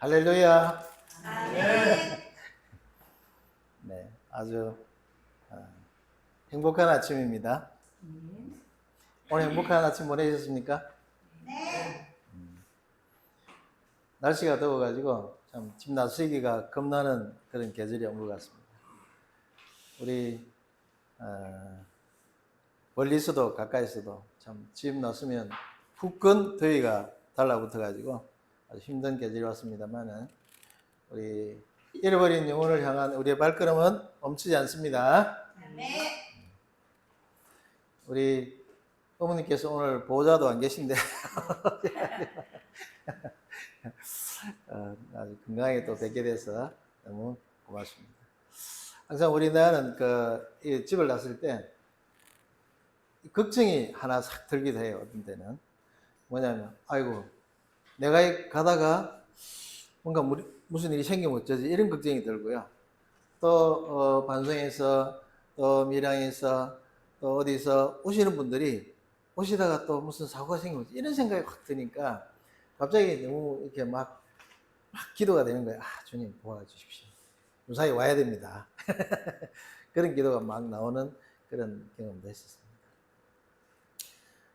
할렐루야. 아멘. 네, 아주 행복한 아침입니다. 오늘 행복한 아침 보내셨습니까? 네. 날씨가 더워가지고 참 집 나서기가 겁나는 그런 계절이 온 것 같습니다. 우리 멀리서도 가까이서도 참 집 나서면 후끈 더위가 달라붙어가지고 아주 힘든 계절이 왔습니다만은 우리 잃어버린 영혼을 향한 우리의 발걸음은 멈추지 않습니다. 네. 우리 어머니께서 오늘 보호자도 안 계신데 아주 건강하게 또 뵙게 돼서 너무 고맙습니다. 항상 우리나라는 이 집을 났을 때 걱정이 하나 싹 들기도 해요. 어떤 때는 뭐냐면 아이고 내가 가다가 뭔가 무슨 일이 생기면 어쩌지 이런 걱정이 들고요. 또 반성에서 또 밀양에서 또 어디서 오시는 분들이 오시다가 또 무슨 사고가 생기면 이런 생각이 확 드니까 갑자기 너무 이렇게 막 기도가 되는 거예요. 주님 도와주십시오. 무사히 와야 됩니다. 그런 기도가 막 나오는 그런 경험도 했었습니다.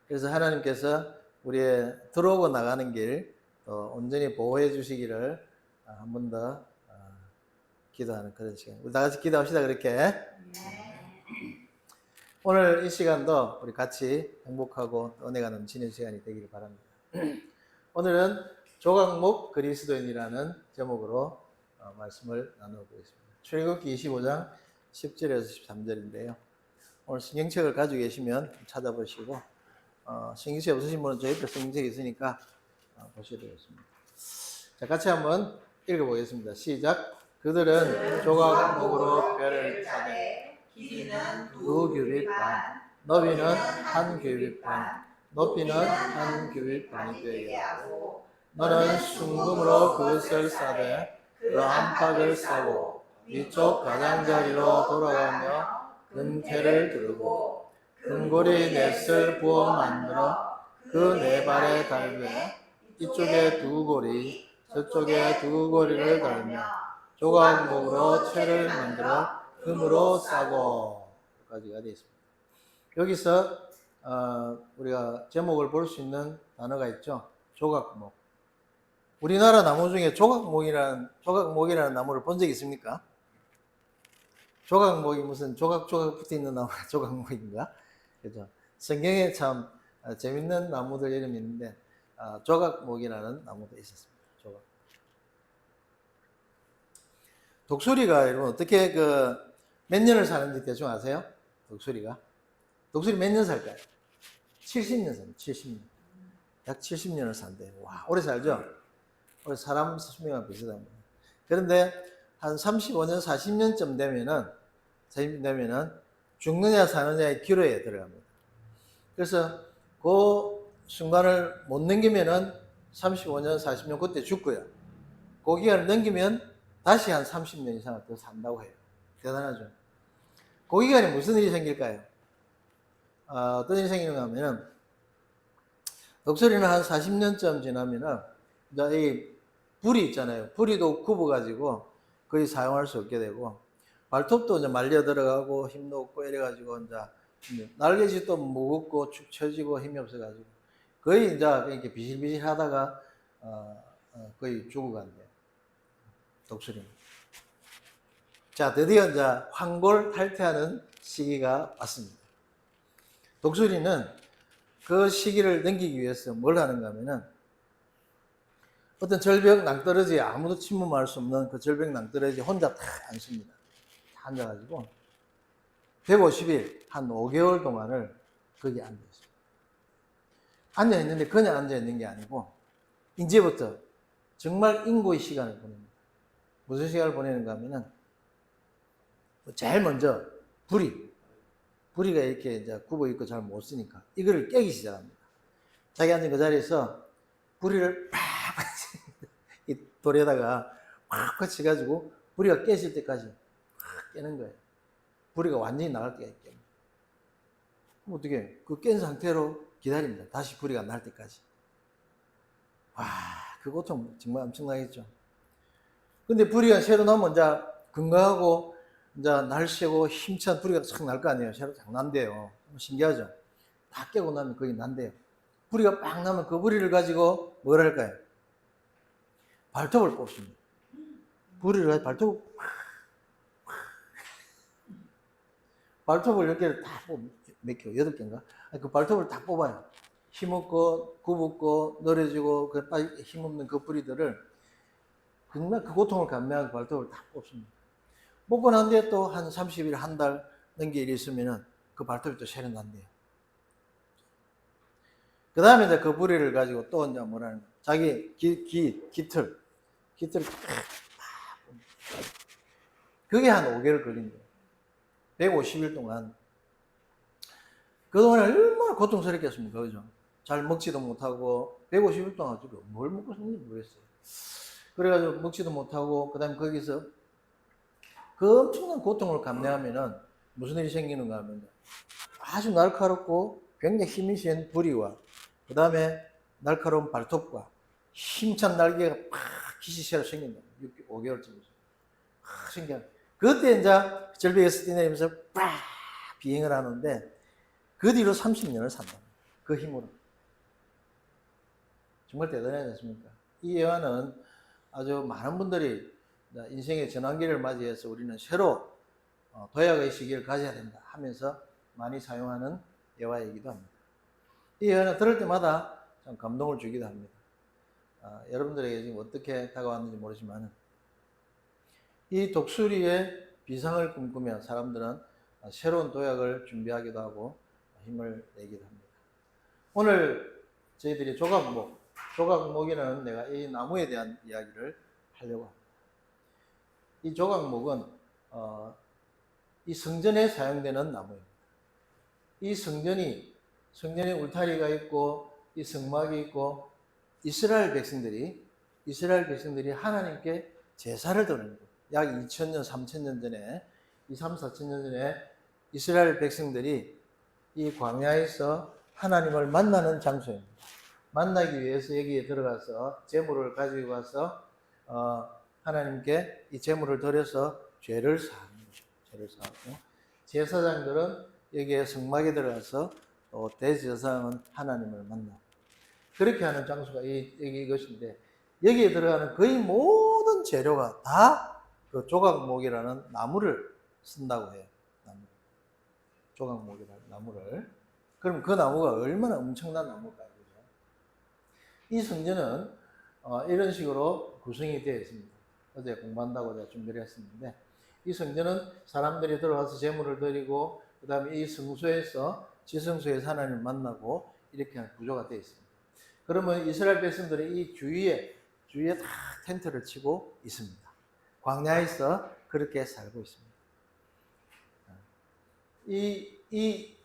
그래서 하나님께서 우리의 들어오고 나가는 길 온전히 보호해 주시기를 한 번 더 기도하는 그런 시간. 우리 다 같이 기도합시다. 그렇게. 네. 오늘 이 시간도 우리 같이 행복하고 은혜가 넘치는 시간이 되기를 바랍니다. 오늘은 조각목 그리스도인이라는 제목으로 말씀을 나눠보겠습니다. 출애굽기 25장 10절에서 13절인데요. 오늘 성경책을 가지고 계시면 찾아보시고 성경책 없으신 분은 저희 옆에 성경책이 있으니까 보셔도 되겠습니다. 자, 같이 한번 읽어보겠습니다. 시작. 그들은 조각목으로 뼈를 짜되 길이는 두 규빗 반, 너비는 한 규빗 반, 높이는 한 규빗 반이 되게 하고 너는 순금으로 그것을 싸되 그 안팎을 싸고 위쪽 가장자리로 돌아가며 금태를 두르고 금고리 넷을 부어 만들어 그 네 발에 달되 이쪽에 두 고리 저쪽에 두 고리를 달며 조각목으로 채를 만들어 금으로 싸고 까지가 되어 있습니다. 여기서 우리가 제목을 볼 수 있는 단어가 있죠. 조각목. 우리나라 나무 중에 조각목이라는 나무를 본 적 있습니까? 조각목이 무슨 조각조각 붙어 있는 나무가 조각목인가? 그죠? 성경에 참 재밌는 나무들 이름이 있는데 조각목이라는 나무도 있었습니다. 조각. 독수리가 여러분 어떻게 몇 년을 사는지 대충 아세요? 독수리가 몇 년 살까요? 70년 삽니다. 70년. 약 70년을 산대요. 와, 오래 살죠? 오래 사람 수명과 비슷합니다. 그런데 한 35년, 40년쯤 되면은 죽느냐 사느냐의 기로에 들어갑니다. 그래서 그 순간을 못 넘기면은 35년, 40년 그때 죽고요. 그 기간을 넘기면 다시 한 30년 이상을 더 산다고 해요. 대단하죠. 그 기간에 무슨 일이 생길까요? 어떤 일이 생기는가 하면은 독수리는 한 40년쯤 지나면은 이제 이 불이 있잖아요. 불이도 굽어가지고 거의 사용할 수 없게 되고 발톱도 이제 말려 들어가고 힘도 없고 이래가지고 이제 날개짓도 무겁고 축 처지고 힘이 없어가지고 거의 이제 이렇게 비실비실 하다가 거의 죽어간대요. 독수리는. 자, 드디어 이제 황골탈퇴하는 시기가 왔습니다. 독수리는 그 시기를 넘기기 위해서 뭘 하는가 하면은 어떤 절벽 낭떠러지에 아무도 침범할 수 없는 그 절벽 낭떠러지에 혼자 다 앉습니다. 다 앉아가지고 150일, 한 5개월 동안을 거기 앉아있습니다. 앉아있는데 그냥 앉아있는 게 아니고 이제부터 정말 인고의 시간을 보냅니다. 무슨 시간을 보내는가 하면은 제일 먼저 부리가 이렇게 이제 굽어 있고 잘 못 쓰니까 이거를 깨기 시작합니다. 자기 앉은 그 자리에서 부리를 팍 이 돌에다가 팍 받쳐가지고 부리가 깨질 때까지 팍 깨는 거예요. 부리가 완전히 나갈 때까지 깨는 거예요. 그럼 어떻게 그 깬 상태로 기다립니다. 다시 부리가 날 때까지. 와, 그 고통 정말 엄청나겠죠. 근데 뿌리가 새로 나면 이제 건강하고 이제 날씨고 힘찬 뿌리가 싹 날 거 아니에요. 새로 쫙 난대요. 신기하죠? 다 깨고 나면 거기 난대요. 뿌리가 빡 나면 그 뿌리를 가지고 뭘 할까요? 발톱을 뽑습니다. 뿌리를 가지고 발톱을 몇 개를 다 뽑, 몇 개, 8개인가? 그 발톱을 다 뽑아요. 힘없고, 굽었고, 늘어지고, 힘없는 그 뿌리들을 정말 그 고통을 감내하고 발톱을 다 뽑습니다. 뽑고 난 뒤에 또 한 30일, 한 달 넘게 일이 있으면은 그 발톱이 또 새로 난대요. 그 다음에 이제 그 뿌리를 가지고 또 이제 뭐라는, 자기 깃털 그게 한 5개월 걸린대요. 150일 동안. 그동안에 얼마나 고통스럽겠습니까? 그죠? 잘 먹지도 못하고, 150일 동안 뭘 먹고 살는지 모르겠어요. 그래가지고 먹지도 못하고, 그 다음에 거기서 그 엄청난 고통을 감내하면은 무슨 일이 생기는가 하면 아주 날카롭고 굉장히 힘이 센 부리와 그 다음에 날카로운 발톱과 힘찬 날개가 팍 기시새로 생긴다. 5개월쯤에서. 신기하다. 그때 이제 절벽에서 뛰내리면서 빡 비행을 하는데 그 뒤로 30년을 산다. 그 힘으로. 정말 대단하지 않습니까? 이 예화는 아주 많은 분들이 인생의 전환기를 맞이해서 우리는 새로 도약의 시기를 가져야 된다 하면서 많이 사용하는 예화이기도 합니다. 이 예화는 들을 때마다 참 감동을 주기도 합니다. 여러분들에게 지금 어떻게 다가왔는지 모르지만 이 독수리의 비상을 꿈꾸며 사람들은 새로운 도약을 준비하기도 하고 힘을 내기도 합니다. 오늘 저희들이 조각목에는 내가 이 나무에 대한 이야기를 하려고 합니다. 이 조각목은 이 성전에 사용되는 나무입니다. 이 성전에 울타리가 있고 이 성막이 있고 이스라엘 백성들이 하나님께 제사를 드리는 거예요. 약 2000년, 3000년 전에 3, 4000년 전에 이스라엘 백성들이 이 광야에서 하나님을 만나는 장소입니다. 만나기 위해서 여기에 들어가서 제물을 가지고 와서 하나님께 이 제물을 드려서 죄를 사합니다. 죄를 사하고 제사장들은 여기에 성막에 들어가서 또 대제사장은 하나님을 만나. 그렇게 하는 장소가 이것인데 여기에 들어가는 거의 모든 재료가 다 그 조각목이라는 나무를 쓴다고 해요. 조각목이라는 나무를. 그럼 그 나무가 얼마나 엄청난 나무일까요? 이 성전은 이런 식으로 구성이 되어 있습니다. 어제 공부한다고 제가 준비를 했었는데 이 성전은 사람들이 들어와서 제물을 드리고 그 다음에 이 성소에서 지성소에서 하나님을 만나고 이렇게 하는 구조가 되어 있습니다. 그러면 이스라엘 백성들이 이 주위에 다 텐트를 치고 있습니다. 광야에서 그렇게 살고 있습니다. 이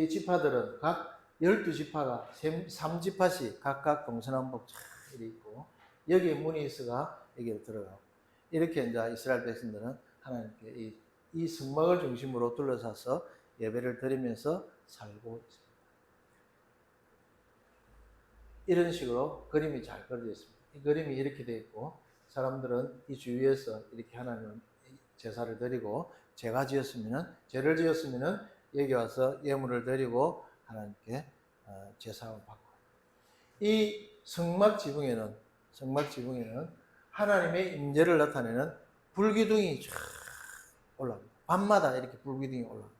지파들은 각 12지파가 3지파씩 각각 동서남북 잘 있고 여기에 무니스가 여기에 들어가고 이렇게 이제 이스라엘 백성들은 하나님께 이 성막을 중심으로 둘러싸서 예배를 드리면서 살고 있습니다. 이런 식으로 그림이 잘 그려져 있습니다. 이 그림이 이렇게 되어 있고 사람들은 이 주위에서 이렇게 하나님 제사를 드리고 죄를 지었으면은 여기 와서 예물을 드리고 하나님께 제사를 받고 이 성막 지붕에는 하나님의 임재를 나타내는 불기둥이 쫙 올라옵니다. 밤마다 이렇게 불기둥이 올라옵니다.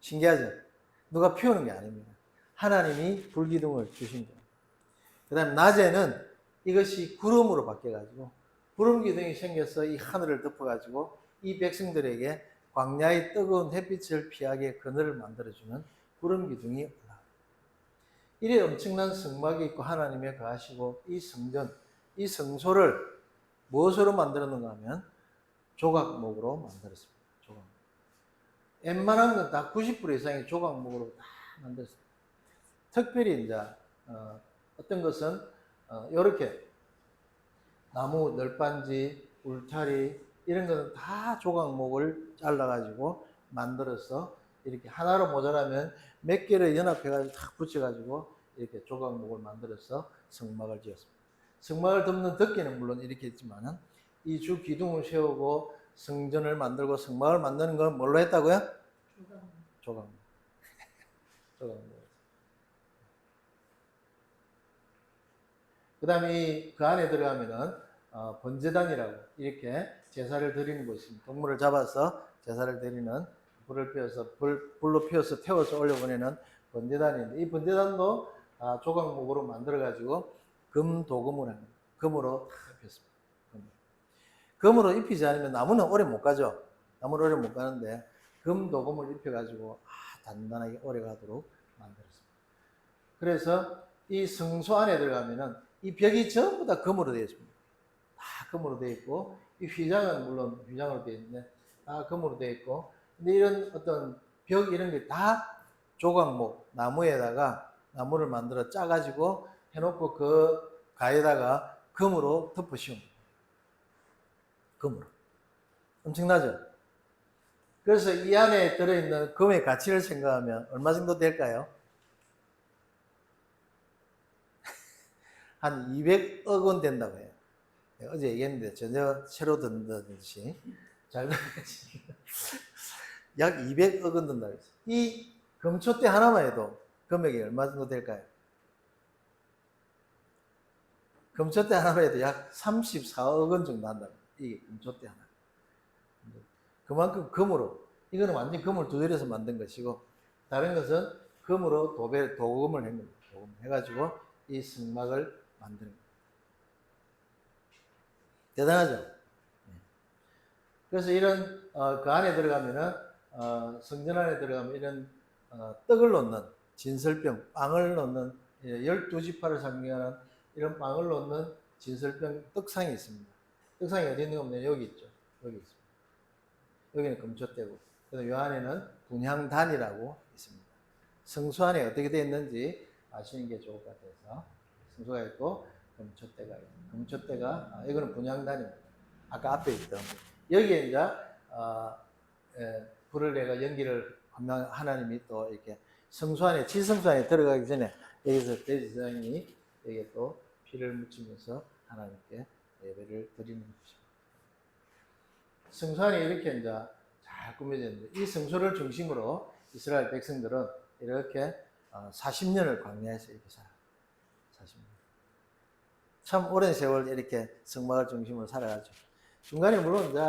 신기하죠? 누가 피우는 게 아닙니다. 하나님이 불기둥을 주신 거예요. 그 다음에 낮에는 이것이 구름으로 바뀌어가지고 구름 기둥이 생겨서 이 하늘을 덮어가지고 이 백성들에게 광야의 뜨거운 햇빛을 피하게 그늘을 만들어주는 구름 기둥이 올라옵니다. 이래 엄청난 성막이 있고 하나님의 거하시고 이 성전, 이 성소를 무엇으로 만들었는가 하면 조각목으로 만들었습니다. 조각목. 웬만한 건 다 90% 이상의 조각목으로 다 만들었습니다. 특별히 이제 어떤 것은 이렇게 나무 널빤지, 울타리 이런 것은 다 조각목을 잘라가지고 만들어서 이렇게 하나로 모자라면 몇 개를 연합해가지고 탁 붙여가지고 이렇게 조각목을 만들어서 성막을 지었습니다. 성막을 덮는 덮개는 물론 이렇게 있지만은 이 주 기둥을 세우고 성전을 만들고 성막을 만드는 건 뭘로 했다고요? 조각. 조각. 그 다음에 그 안에 들어가면은 번제단이라고 이렇게 제사를 드리는 곳입니다. 동물을 잡아서 제사를 드리는 불을 피워서 불로 피워서 태워서 올려보내는 번제단인데 이 번제단도 조각목으로 만들어 가지고 금도금을 합니다. 금으로 입혔습니다. 금으로 입히지 않으면 나무는 오래 못 가죠. 나무는 오래 못 가는데 금도금을 입혀 가지고 단단하게 오래 가도록 만들었습니다. 그래서 이 성소 안에 들어가면은 이 벽이 전부 다 금으로 되어 있습니다. 다 금으로 되어 있고 이 휘장은 물론 휘장으로 되어 있는데 다 금으로 되어 있고 근데 이런 어떤 벽 이런 게 다 조각목 나무에다가 나무를 만들어 짜가지고 해놓고 그 가에다가 금으로 덮어 씌웁니다. 금으로. 엄청나죠? 그래서 이 안에 들어있는 금의 가치를 생각하면 얼마 정도 될까요? 한 200억 원 된다고 해요. 어제 얘기했는데 전혀 새로 듣는다듯이 잘 들어야지. 약 200억 원 든다고 했어요. 이 금초대 하나만 해도 금액이 얼마 정도 될까요? 금초대 하나만 해도 약 34억 원 정도 한다. 이 금초대 하나. 그만큼 금으로, 이거는 완전 금을 두드려서 만든 것이고, 다른 것은 금으로 도금을 한 겁니다. 도금 해가지고 이 성막을 만드는 겁니다. 대단하죠? 그래서 이런, 그 안에 들어가면은, 성전 안에 들어가면 이런, 떡을 놓는 진설병, 빵을 놓는, 12지파를 상징하는 이런 빵을 놓는 진설병 떡상이 있습니다. 떡상이 어디 있는 겁니까? 여기 있죠. 여기 있습니다. 여기는 금초대고, 그래서 이 안에는 분향단이라고 있습니다. 성소 안에 어떻게 되어 있는지 아시는 게 좋을 것 같아서 성소가 있고 금초대가 있고 금초대가 이거는 분향단입니다. 아까 앞에 있던 여기에 이제 불을 내가 연기를 하나님이 또 이렇게 성소 안에 지성소 안에 들어가기 전에 여기서 대제사장이 여기에 또 피를 묻히면서 하나님께 예배를 드리는 것입니다. 성소 안에 이렇게 이제 잘 꾸며져 있는데 이 성소를 중심으로 이스라엘 백성들은 이렇게 40년을 광야에서 이렇게 살아요. 40년. 참 오랜 세월 이렇게 성막을 중심으로 살아가죠. 중간에 물론 이제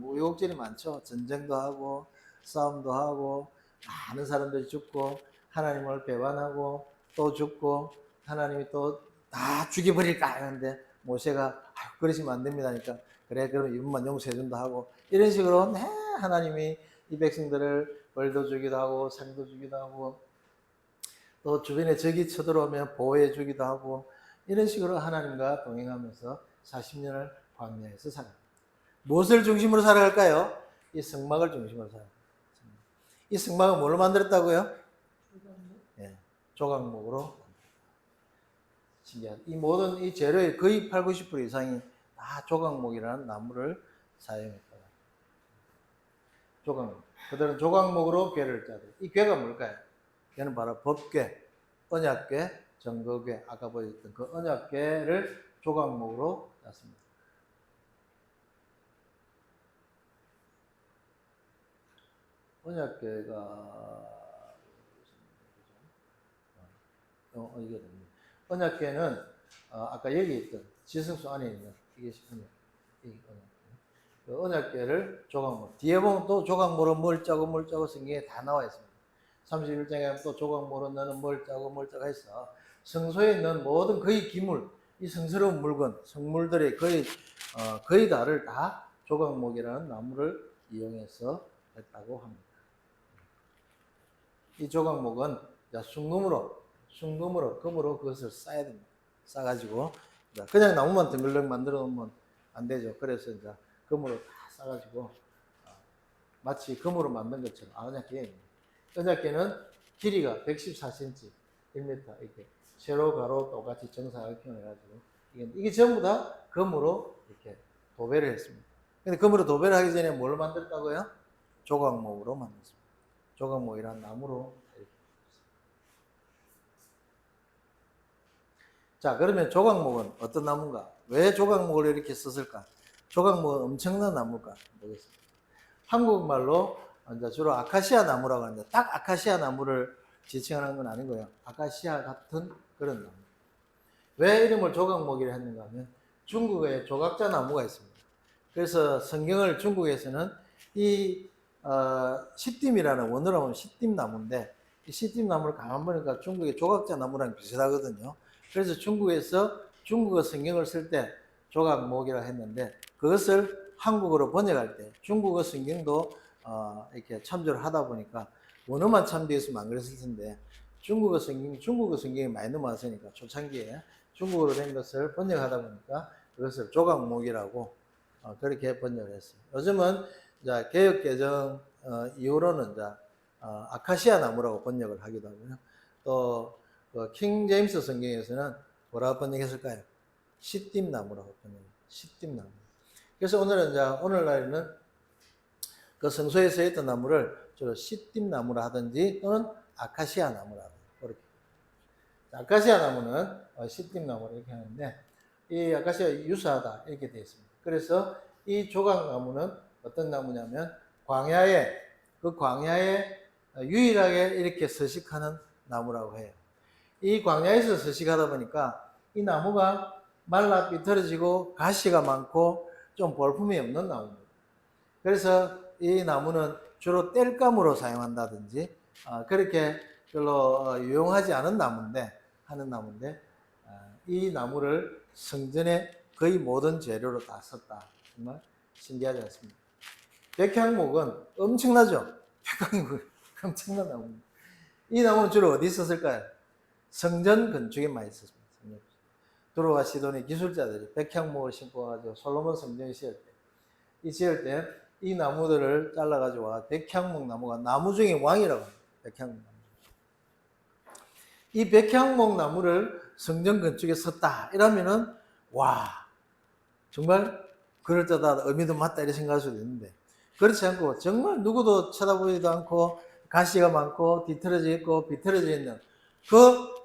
우여곡절이 많죠. 전쟁도 하고 싸움도 하고 많은 사람들이 죽고 하나님을 배반하고 또 죽고 하나님이 또 다 죽여버릴까 하는데 모세가 그러시면 안 됩니다 하니까 그래 그럼 이분만 용서해준다 하고 이런 식으로 하나님이 이 백성들을 벌도 주기도 하고 상도 주기도 하고 또 주변에 적이 쳐들어오면 보호해 주기도 하고 이런 식으로 하나님과 동행하면서 40년을 광야에서 살아갑니다. 무엇을 중심으로 살아갈까요? 이 성막을 중심으로 살아갑니다. 이 성막은 뭘로 만들었다고요? 예, 조각목으로. 신기하다. 이 모든 이 재료의 거의 80-90% 이상이 다 조각목이라는 나무를 사용했다. 조각목. 그들은 조각목으로 궤를 짜요. 이 궤가 뭘까요? 궤는 바로 법궤, 언약궤, 정거궤. 아까 보였던 그 언약궤를 조각목으로 짰습니다. 언약궤가 이게 됩니다. 언약궤는 아까 여기 있던 지성소 안에 있는 이게 그 언약궤를 조각목 뒤에 보면 또 조각목으로 뭘 짜고 성경에 다 나와 있습니다. 31장에 하면 또 조각목으로 너는 뭘 짜고 해서 성소에 있는 모든 거의 기물 이 성스러운 물건 성물들의 거의 다를 다 조각목이라는 나무를 이용해서 했다고 합니다. 이 조각목은 숭금으로 금으로 그것을 쌓아야 됩니다. 싸가지고 그냥 나무만 덩글덩 만들어 놓으면 안 되죠. 그래서 이제 금으로 다 싸가지고 마치 금으로 만든 것처럼 언약궤입니다. 언약궤는 길이가 114cm, 1m 이렇게 세로 가로 똑같이 정사각형을 해가지고 이게 전부 다 금으로 이렇게 도배를 했습니다. 근데 금으로 도배를 하기 전에 뭘 만들었다고요? 조각목으로 만들었습니다. 조각목이란 나무로. 자, 그러면 조각목은 어떤 나무인가? 왜 조각목을 이렇게 썼을까? 조각목은 엄청난 나무가 되겠습니다. 한국말로 이제 주로 아카시아 나무라고 하는데 딱 아카시아 나무를 지칭하는 건 아니고요. 아카시아 같은 그런 나무. 왜 이름을 조각목이라 했는가 하면 중국에 조각자 나무가 있습니다. 그래서 성경을 중국에서는 이 시딤이라는 원어로 하면 시딤나무인데 이 시딤나무를 가만 보니까 중국의 조각자 나무랑 비슷하거든요. 그래서 중국에서 중국어 성경을 쓸 때 조각목이라 했는데 그것을 한국어로 번역할 때 중국어 성경도 이렇게 참조를 하다 보니까 원어만 참조했으면 안 그랬을 텐데 중국어 성경이 많이 넘어왔으니까 초창기에 중국어로 된 것을 번역하다 보니까 그것을 조각목이라고 그렇게 번역을 했어요. 요즘은 이제 개역 개정 이후로는 이제 아카시아 나무라고 번역을 하기도 하고요. 또 킹 제임스 성경에서는 뭐라고 번역했을까요? 시딤 나무라고 번역. 시딤 나무. 그래서 오늘은 이제 오늘날에는 그 성소에 있던 나무를 주로 시딤 나무라 하든지 또는 아카시아 나무라 하든지 그렇게. 아카시아 나무는 시딤 나무를 이렇게 하는데 이 아카시아 유사하다 이렇게 되어 있습니다. 그래서 이 조각나무는 어떤 나무냐면 광야에 유일하게 이렇게 서식하는 나무라고 해요. 이 광야에서 서식하다 보니까 이 나무가 말라 삐뚤어지고 가시가 많고 좀 볼품이 없는 나무입니다. 그래서 이 나무는 주로 땔감으로 사용한다든지 그렇게 별로 유용하지 않은 나무인데 이 나무를 성전의 거의 모든 재료로 다 썼다. 정말 신기하지 않습니까? 백향목은 엄청나죠? 백향목은 엄청난 나무입니다. 이 나무는 주로 어디 썼을까요? 성전 건축에 많이 썼습니다. 두로와 시돈의 기술자들이 백향목을 심고 가지고 솔로몬 성전을 지을 때 이 나무들을 잘라가지고 백향목 나무가 나무 중에 왕이라고 합니다. 백향목 나무. 이 백향목 나무를 성전 건축에 썼다. 이러면은 와 정말 그럴듯하다. 의미도 맞다. 이렇게 생각할 수도 있는데 그렇지 않고 정말 누구도 쳐다보지도 않고 가시가 많고 뒤틀어져 있고 비틀어져 있는 그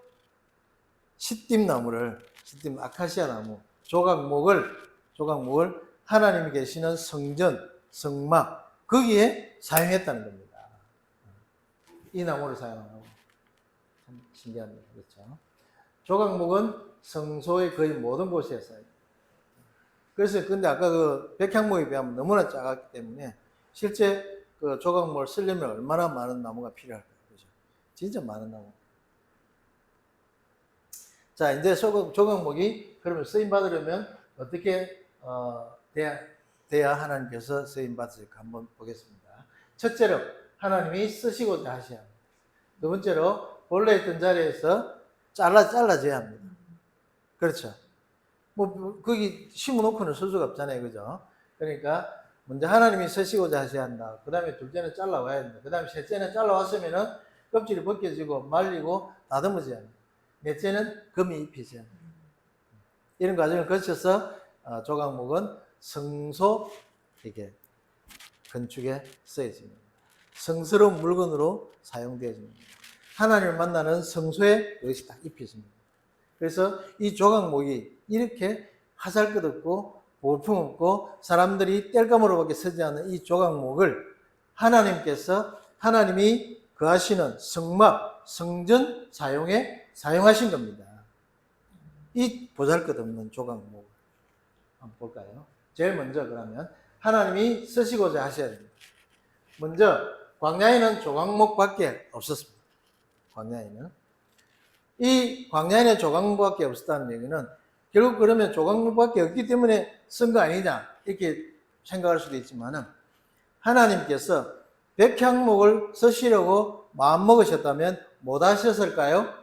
시딤 아카시아 나무 조각목을 하나님이 계시는 성전 성막 거기에 사용했다는 겁니다. 이 나무를 사용하고 참 신기합니다. 그렇죠? 조각목은 성소의 거의 모든 곳에 써요. 그래서 근데 아까 그 백향목에 비하면 너무나 작았기 때문에 실제 그 조각목을 쓰려면 얼마나 많은 나무가 필요할까요? 그죠? 진짜 많은 나무. 자, 이제 조각목이 그러면 쓰임 받으려면 어떻게 돼야 하나님께서 쓰임 받으실까 한번 보겠습니다. 첫째로 하나님이 쓰시고자 하셔야 합니다. 두 번째로 본래 있던 자리에서 잘라져야 합니다. 그렇죠? 뭐 거기 심어놓고는 쓸 수가 없잖아요, 그죠? 그러니까 먼저 하나님이 쓰시고자 하셔야 한다. 그 다음에 둘째는 잘라와야 된다. 그 다음에 셋째는 잘라왔으면은 껍질이 벗겨지고 말리고 다듬어져야 합니다. 넷째는 금이 입히셔야 합니다. 이런 과정을 거쳐서 조각목은 성소 이게 건축에 쓰여집니다. 성스러운 물건으로 사용되어집니다. 하나님을 만나는 성소에 이것이 딱 입혀집니다. 그래서 이 조각목이 이렇게 화살끝없고 볼품없고 사람들이 땔감으로밖에 쓰지 않는 이 조각목을 하나님이 거하시는 성막, 성전 사용하신 겁니다. 이 보잘것없는 조각목을 한번 볼까요? 제일 먼저 그러면 하나님이 쓰시고자 하셔야 됩니다. 먼저 광야에는 조각목밖에 없었습니다. 이 광야에는 조각목밖에 없었다는 얘기는 결국 그러면 조각목밖에 없기 때문에 쓴 거 아니냐 이렇게 생각할 수도 있지만은 하나님께서 백향목을 쓰시려고 마음먹으셨다면 못 하셨을까요?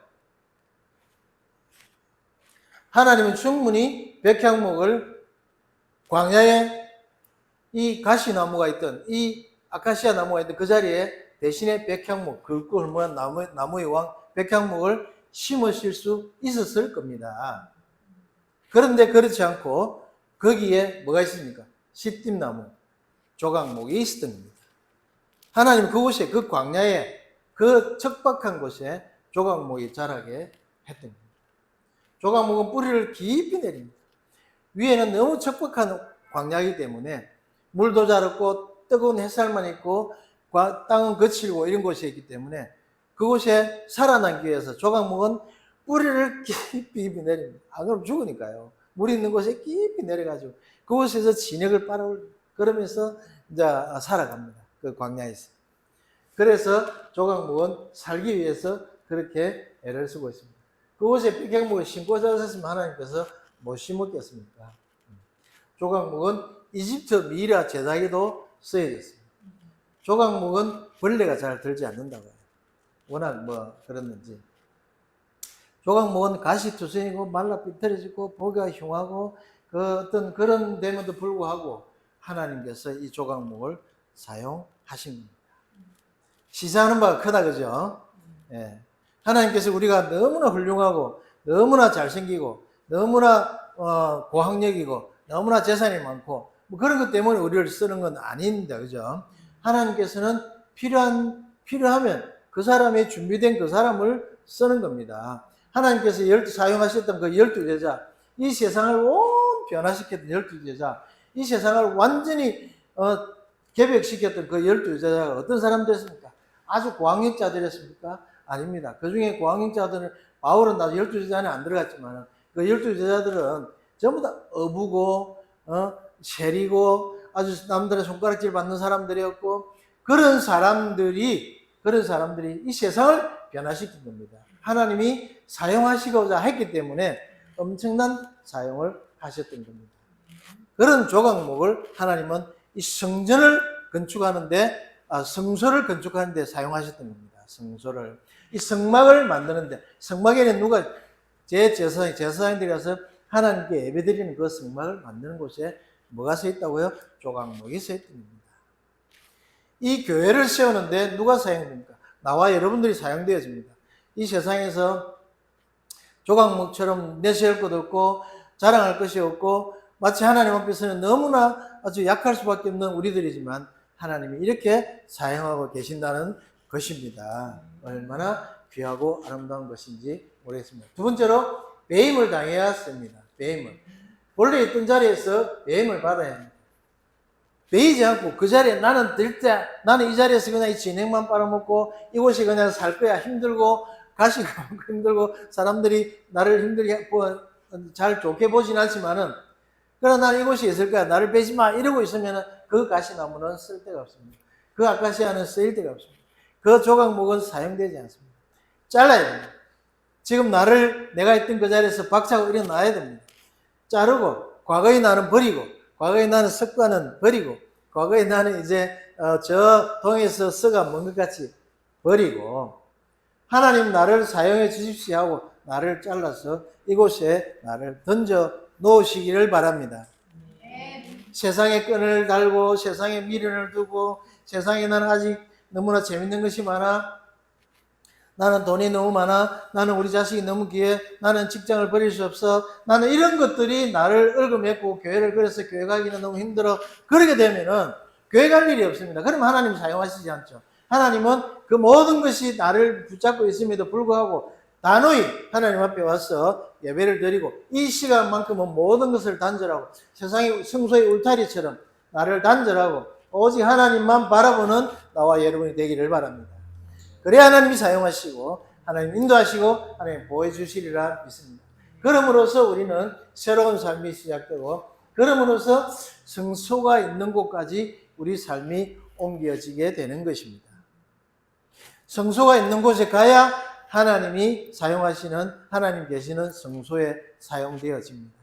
하나님은 충분히 백향목을 광야에 이 가시나무가 있던 이 아카시아 나무가 있던 그 자리에 대신에 백향목 굵고 헐물한 나무의 왕 백향목을 심으실 수 있었을 겁니다. 그런데 그렇지 않고 거기에 뭐가 있습니까? 시딤나무 조각목이 있었던 겁니다. 하나님 그곳에 그 광야에 그 척박한 곳에 조각목이 자라게 했던 겁니다. 조각목은 뿌리를 깊이 내립니다. 위에는 너무 척박한 광야이기 때문에 물도 잘 없고 뜨거운 햇살만 있고 땅은 거칠고 이런 곳이 있기 때문에 그곳에 살아남기 위해서 조각목은 뿌리를 깊이 내립니다. 안 그러면 죽으니까요. 물이 있는 곳에 깊이 내려가지고 그곳에서 진액을 빨아올 그러면서 이제 살아갑니다. 그 광야에서. 그래서 조각목은 살기 위해서 그렇게 애를 쓰고 있습니다. 그곳에 백향목을 심고 자랐으면 하나님께서 못 심었겠습니까? 조각목은 이집트 미라 제작에도 쓰여졌습니다. 조각목은 벌레가 잘 들지 않는다고 해요. 워낙 그랬는지. 조각목은 가시투성이고 말라 삐뚤어지고 보기가 흉하고 그 어떤 그런 됨에도 불구하고 하나님께서 이 조각목을 사용하신 겁니다. 시사하는 바가 크다, 그죠? 예. 하나님께서 우리가 너무나 훌륭하고 너무나 잘생기고 너무나 고학력이고 너무나 재산이 많고 그런 것 때문에 우리를 쓰는 건 아닙니다, 그죠? 하나님께서는 필요하면 그 사람이 준비된 그 사람을 쓰는 겁니다. 하나님께서 사용하셨던 그 12제자, 이 세상을 온 변화시켰던 12제자, 이 세상을 완전히 개벽시켰던 그 12제자가 어떤 사람들이었습니까? 아주 고학력자들이었습니까? 아닙니다. 그 중에 고학력자들은 바울은 나도 12제자 안에 안 들어갔지만 그 12제자들은 전부 다 어부고 세리고 아주 남들의 손가락질 받는 사람들이었고 그런 사람들이 이 세상을 변화시킨 겁니다. 하나님이 사용하시고자 했기 때문에 엄청난 사용을 하셨던 겁니다. 그런 조각목을 하나님은 이 성전을 건축하는데 성소를 건축하는데 사용하셨던 겁니다. 성소를. 이 성막을 만드는데 성막에는 누가 제사장들이 가서 하나님께 예배드리는 그 성막을 만드는 곳에 뭐가 서 있다고요? 조각목이 서 있던 겁니다. 이 교회를 세우는데 누가 사용됩니까? 나와 여러분들이 사용되어집니다. 이 세상에서 조각목처럼 내세울 것 없고 자랑할 것이 없고 마치 하나님 앞에서는 너무나 아주 약할 수밖에 없는 우리들이지만 하나님이 이렇게 사용하고 계신다는 것입니다. 얼마나 귀하고 아름다운 것인지 모르겠습니다. 두 번째로 배임을 당해야 씁니다. 배임을. 원래 있던 자리에서 배임을 받아야 합니다. 배이지 않고 그 자리에 나는 이 자리에서 그냥 이 진액만 빨아먹고 이곳이 그냥 살 거야. 힘들고 가시고 힘들고 사람들이 나를 힘들게 잘 좋게 보진 않지만은 그러나 나는 이곳이 있을 거야. 나를 빼지 마. 이러고 있으면은 그 가시나무는 쓸 데가 없습니다. 그 아카시아는 쓰일 데가 없습니다. 그 조각목은 사용되지 않습니다. 잘라야 됩니다. 지금 내가 있던 그 자리에서 박차고 일어나야 됩니다. 자르고 과거의 나는 버리고 과거의 나는 습관은 버리고 과거의 나는 이제 저 동에서 썩어 먹은 것 같이 버리고 하나님 나를 사용해 주십시오 하고 나를 잘라서 이곳에 나를 던져 놓으시기를 바랍니다. 세상에 끈을 달고 세상에 미련을 두고 세상에 나는 아직 너무나 재밌는 것이 많아 나는 돈이 너무 많아 나는 우리 자식이 너무 귀해 나는 직장을 버릴 수 없어 나는 이런 것들이 나를 얽어맺고 교회를 그래서 교회 가기는 너무 힘들어 그러게 되면은 교회 갈 일이 없습니다. 그럼 하나님 사용하시지 않죠. 하나님은 그 모든 것이 나를 붙잡고 있음에도 불구하고 단호히 하나님 앞에 와서 예배를 드리고 이 시간만큼은 모든 것을 단절하고 세상의 성소의 울타리처럼 나를 단절하고 오직 하나님만 바라보는 나와 여러분이 되기를 바랍니다. 그래야 하나님이 사용하시고 하나님 인도하시고 하나님 보호해 주시리라 믿습니다. 그럼으로써 우리는 새로운 삶이 시작되고 그럼으로써 성소가 있는 곳까지 우리 삶이 옮겨지게 되는 것입니다. 성소가 있는 곳에 가야 하나님이 사용하시는 하나님 계시는 성소에 사용되어집니다.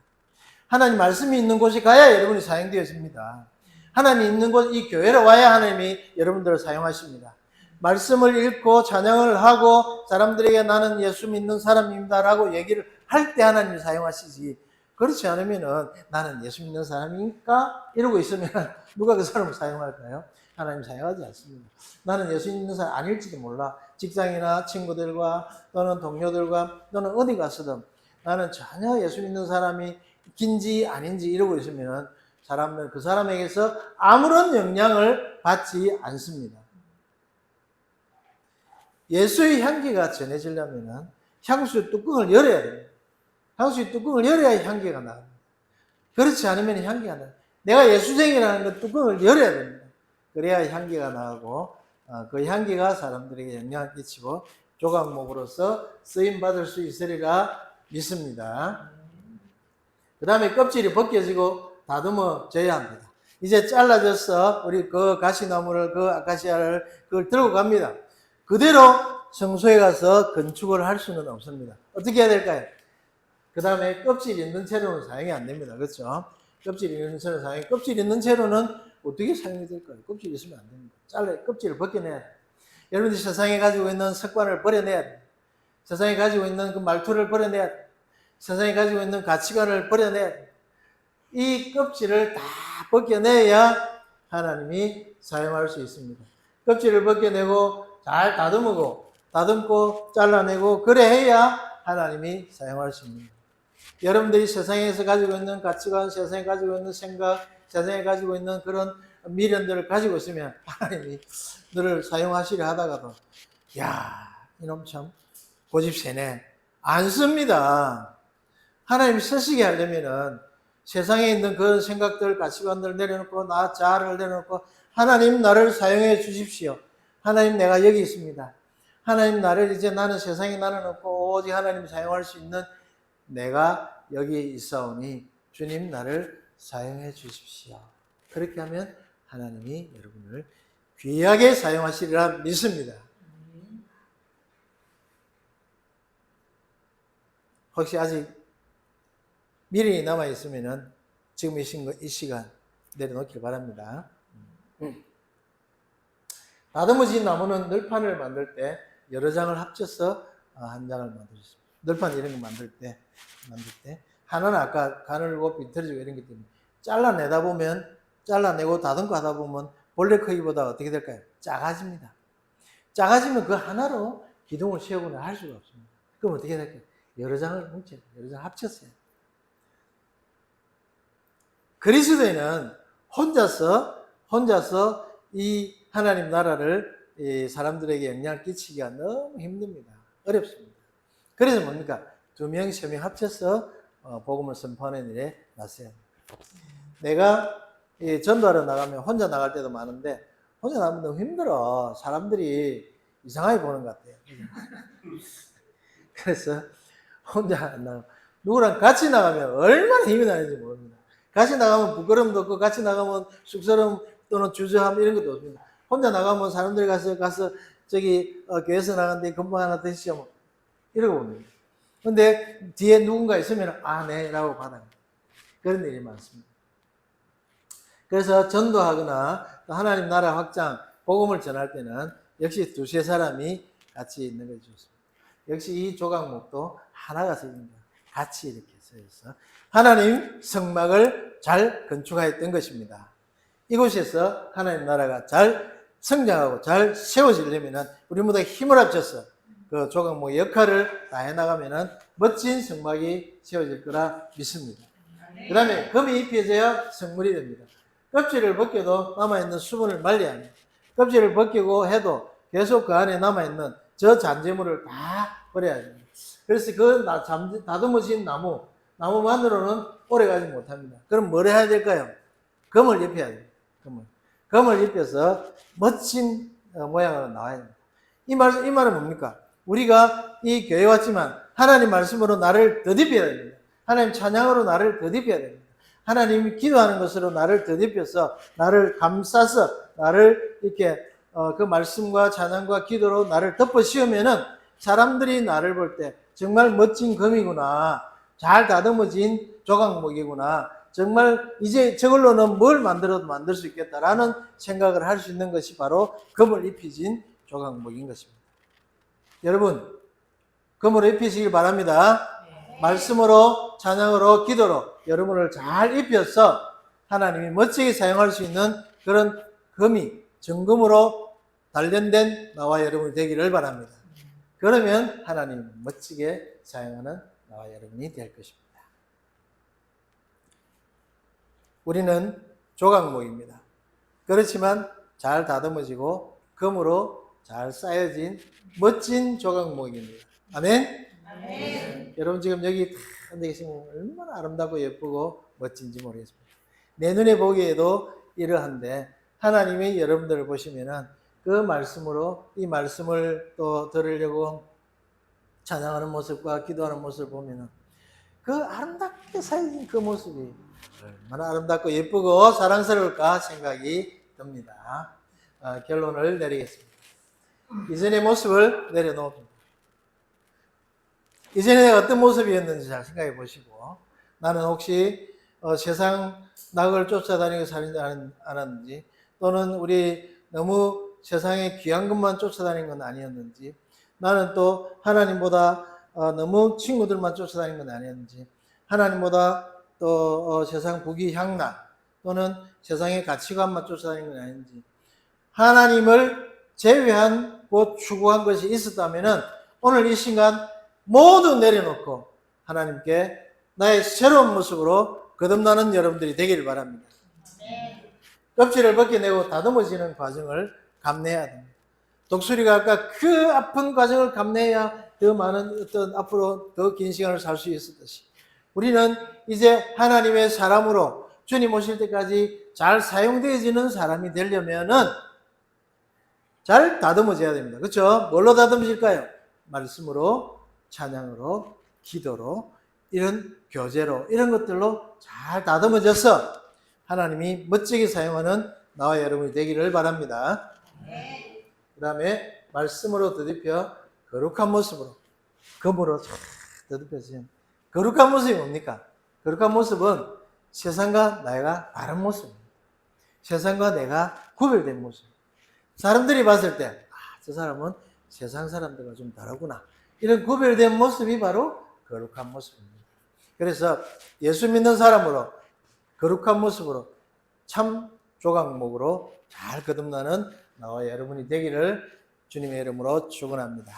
하나님 말씀이 있는 곳에 가야 여러분이 사용되어집니다. 하나님 있는 곳, 이 교회로 와야 하나님이 여러분들을 사용하십니다. 말씀을 읽고 찬양을 하고 사람들에게 나는 예수 믿는 사람입니다 라고 얘기를 할 때 하나님이 사용하시지 그렇지 않으면은 나는 예수 믿는 사람이니까 이러고 있으면 누가 그 사람을 사용할까요? 하나님 사용하지 않습니다. 나는 예수 믿는 사람 아닐지도 몰라. 직장이나 친구들과 또는 동료들과 또는 어디 가서든 나는 전혀 예수 믿는 사람이 긴지 아닌지 이러고 있으면 사람은 그 사람에게서 아무런 영향을 받지 않습니다. 예수의 향기가 전해지려면 향수 뚜껑을 열어야 됩니다. 향수의 뚜껑을 열어야 향기가 나옵니다. 그렇지 않으면 향기가 나요. 내가 예수쟁이라는 건 뚜껑을 열어야 됩니다. 그래야 향기가 나고 그 향기가 사람들에게 영향을 끼치고 조각목으로서 쓰임받을 수 있으리라 믿습니다. 그 다음에 껍질이 벗겨지고 다듬어져야 합니다. 이제 잘라져서 우리 그 가시나무를, 그 아카시아를 그걸 들고 갑니다. 그대로 성소에 가서 건축을 할 수는 없습니다. 어떻게 해야 될까요? 그 다음에 껍질 있는 채로는 사용이 안 됩니다. 그렇죠? 껍질 있는 채로 껍질 있는 채로는 어떻게 사용이 될까요? 껍질이 있으면 안 됩니다. 껍질을 벗겨내야 돼요. 여러분들이 세상에 가지고 있는 습관을 버려내야 돼요. 세상에 가지고 있는 그 말투를 버려내야 돼요. 세상에 가지고 있는 가치관을 버려내야 돼요. 이 껍질을 다 벗겨내야 하나님이 사용할 수 있습니다. 껍질을 벗겨내고 잘 다듬고 잘라내고 그래 해야 하나님이 사용할 수 있습니다. 여러분들이 세상에서 가지고 있는 가치관, 세상에 가지고 있는 생각, 세상에 가지고 있는 그런 미련들을 가지고 있으면 하나님이 너를 사용하시려 하다가도 야, 이놈 참 고집세네. 안 씁니다. 하나님이 쓰시게 하려면은 세상에 있는 그런 생각들, 가치관들을 내려놓고 나 자아를 내려놓고 하나님 나를 사용해 주십시오. 하나님 내가 여기 있습니다. 하나님 나를 이제 나는 세상에 나는 없고 오직 하나님 사용할 수 있는 내가 여기 있사오니 주님 나를 사용해 주십시오. 그렇게 하면 하나님이 여러분을 귀하게 사용하시리라 믿습니다. 혹시 아직 미련이 남아있으면 지금 이 시간 내려놓길 바랍니다. 다듬어진 나무는 널판을 만들 때 여러 장을 합쳐서 한 장을 만들었습니다. 널판 이런 거 만들 때 하나는 아까 가늘고 비틀어지고 이런 것 때문에 잘라내고 다듬고 하다 보면 본래 크기보다 어떻게 될까요? 작아집니다. 작아지면 그 하나로 기둥을 세우거나 할 수가 없습니다. 그럼 어떻게 될까요? 여러 장을 뭉쳐요. 여러 장 합쳤어요. 그리스도인은 혼자서 이 하나님 나라를 사람들에게 영향을 끼치기가 너무 힘듭니다. 어렵습니다. 그래서 뭡니까? 2명, 3명 합쳐서 복음을 선포하는 일에 나서야 합니다. 내가 전도하러 나가면 혼자 나갈 때도 많은데 혼자 나가면 너무 힘들어. 사람들이 이상하게 보는 것 같아요. 그래서 혼자 안 나가고 누구랑 같이 나가면 얼마나 힘이 나는지 모릅니다. 같이 나가면 부끄러움도 없고 같이 나가면 쑥스러움 또는 주저함 이런 것도 없습니다. 혼자 나가면 사람들이 가서 저기 교회에서 나갔는데 금방 하나 드시죠 이러고 옵니다. 근데 뒤에 누군가 있으면 네 라고 받아요. 그런 일이 많습니다. 그래서 전도하거나 또 하나님 나라 확장 복음을 전할 때는 역시 2-3 사람이 같이 있는 게 좋습니다. 역시 이 조각목도 하나가 서입니다. 같이 이렇게 서서 하나님 성막을 잘 건축하였던 것입니다. 이곳에서 하나님 나라가 잘 성장하고 잘 세워지려면 우리 모두 힘을 합쳐서 그 조각목 역할을 다 해나가면 멋진 성막이 세워질 거라 믿습니다. 그 다음에 금이 입혀져야 성물이 됩니다. 껍질을 벗겨도 남아있는 수분을 말려야 합니다. 껍질을 벗기고 해도 계속 그 안에 남아있는 저 잔재물을 다 버려야 됩니다. 그래서 그 다듬어진 나무만으로는 오래가지 못합니다. 그럼 뭘 해야 될까요? 금을 입혀야 됩니다. 금을 입혀서 멋진 모양으로 나와야 됩니다. 이 말은 뭡니까? 우리가 이 교회에 왔지만 하나님 말씀으로 나를 덧입혀야 됩니다. 하나님 찬양으로 나를 덧입혀야 됩니다. 하나님이 기도하는 것으로 나를 덧입혀서 나를 감싸서 나를 이렇게 그 말씀과 찬양과 기도로 나를 덮어 씌우면은 사람들이 나를 볼 때 정말 멋진 금이구나, 잘 다듬어진 조각목이구나, 정말 이제 저걸로는 뭘 만들어도 만들 수 있겠다라는 생각을 할 수 있는 것이 바로 금을 입히진 조각목인 것입니다. 여러분, 금으로 입히시길 바랍니다. 말씀으로, 찬양으로, 기도로 여러분을 잘 입혀서 하나님이 멋지게 사용할 수 있는 그런 금이 정금으로 단련된 나와 여러분이 되기를 바랍니다. 그러면 하나님 멋지게 사용하는 나와 여러분이 될 것입니다. 우리는 조각목입니다. 그렇지만 잘 다듬어지고 금으로 잘 쌓여진 멋진 조각목입니다. 아멘? 아멘. 여러분 지금 여기 다 앉아 계시면 얼마나 아름답고 예쁘고 멋진지 모르겠습니다. 내 눈에 보기에도 이러한데 하나님이 여러분들을 보시면은 그 말씀으로 이 말씀을 또 들으려고 찬양하는 모습과 기도하는 모습을 보면은 그 아름답게 살린 그 모습이 얼마나 아름답고 예쁘고 사랑스러울까 생각이 듭니다. 결론을 내리겠습니다. 이전의 모습을 내려놓습니다. 이전에 내가 어떤 모습이었는지 잘 생각해 보시고 나는 혹시 세상 낙을 쫓아다니고 살지 않았는지 또는 우리 너무 세상의 귀한 것만 쫓아다니는 건 아니었는지 나는 또 하나님보다 너무 친구들만 쫓아다니는 건 아니었는지 하나님보다 또 세상 부귀향락 또는 세상의 가치관만 쫓아다니는 건 아닌지 하나님을 제외한 곧 추구한 것이 있었다면 오늘 이 순간 모두 내려놓고 하나님께 나의 새로운 모습으로 거듭나는 여러분들이 되기를 바랍니다. 껍질을 벗겨내고 다듬어지는 과정을 감내해야 됩니다. 독수리가 아까 그 아픈 과정을 감내해야 더 많은 어떤 앞으로 더 긴 시간을 살 수 있었듯이 우리는 이제 하나님의 사람으로 주님 오실 때까지 잘 사용되어지는 사람이 되려면은 잘 다듬어져야 됩니다. 그렇죠? 뭘로 다듬어질까요? 말씀으로, 찬양으로, 기도로, 이런 교제로, 이런 것들로 잘 다듬어져서 하나님이 멋지게 사용하는 나와 여러분이 되기를 바랍니다. 그 다음에 말씀으로 더듬혀 거룩한 모습으로, 검으로 더듬혀진 거룩한 모습이 뭡니까? 거룩한 모습은 세상과 내가 다른 모습입니다. 세상과 내가 구별된 모습. 사람들이 봤을 때, 저 사람은 세상 사람들과 좀 다르구나. 이런 구별된 모습이 바로 거룩한 모습입니다. 그래서 예수 믿는 사람으로 거룩한 모습으로 참 조각목으로 잘 거듭나는 나와 여러분이 되기를 주님의 이름으로 축원합니다.